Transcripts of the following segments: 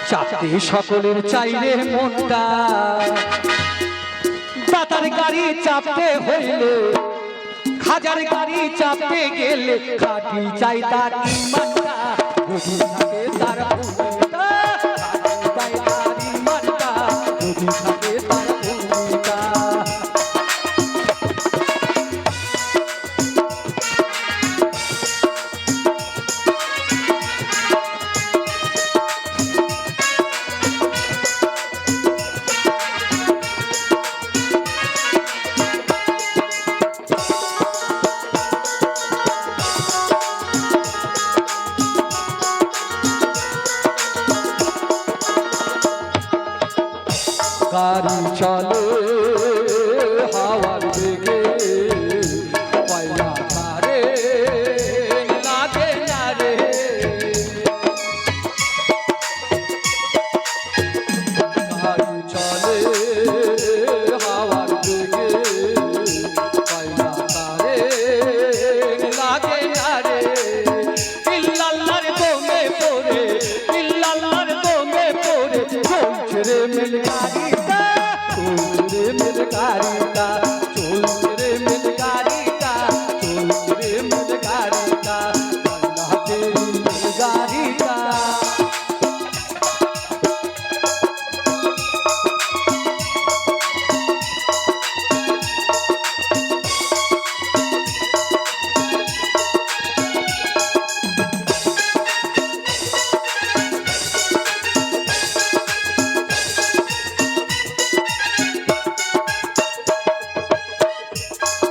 চাপতে সকলের চাইলে মনটা দাতার গাড়ি চাপতে হইলে হাজার গাড়ি চাপতে গেলে খাটি চাই তার ইমানটা যদি থাকে তার ভূমিকা চাই তার ইমানটা যদি থাকে তার ভূমিকা গাড়ি চলে হাওয়ার বেগে পয়লা ধারে লাগে না রে গাড়ি চলে হাওয়ার বেগে পয়লা ধারে লাগে না রে ইল্লাল্লাহর দমে পড়ে ইল্লাল্লাহর দমে পড়ে চলছে রে মিলগাড়ি मिलगारीता चलते रे मिलगारीता चलते रे मिलगारीता अल्लाह तेरी मिलगारीता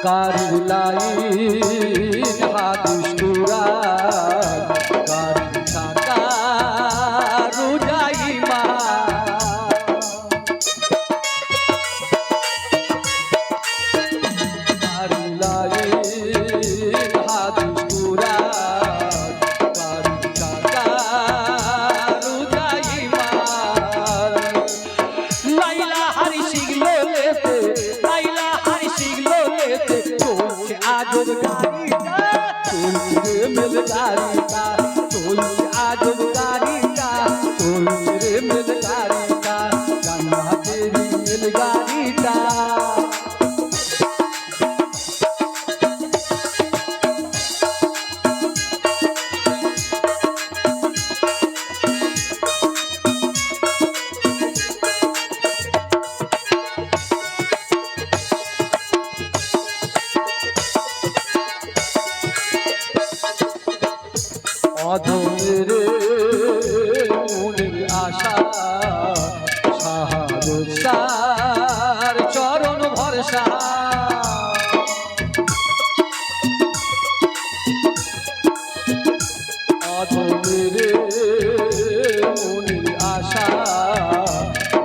गाड़ी लाइन हादिस टूरा गाड़ी छाता रुजाई मा गाड़ी लाइन हादिस टूरा गाड़ी छाता रुजाई मा लाइला हरि सिगलो लेते लाइला हरि सिगलो लेते चलছে আজব গাড়িটা চলছে রে মিলগাড়িটা চলছে আজব গাড়িটা চলছে রে মিলগাড়িটা জান্নাতেরি মিলগাড়িটা অধমের মনের আশা শাহাদার চরণ ভরসা অধমের মনের আশা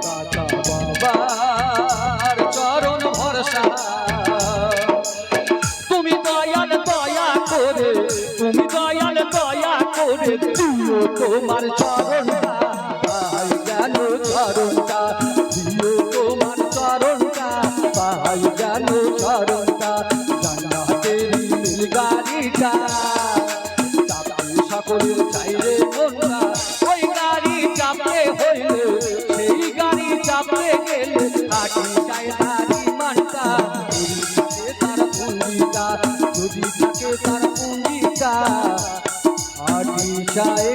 দাতা বাবার চরণ ভরসা তুমি দয়াল দয়া করে তুমি দয়াল দয়া করে দিও তোমার চরণটা পাই গেল চরণটা দিও তোমার চরণটা পাই গেল চরণটা জান্নাতেরি মিলগাড়িটা চাপতে সকলের চাইলে মনটা ওই গাড়ি চাপতে হইলে সেই গাড়ি চাপতে গেলে খাটি চাই তার ইমানটা যদি থাকে তার পুঞ্জিটা যদি থাকে তার পুঞ্জিটা আটি চাই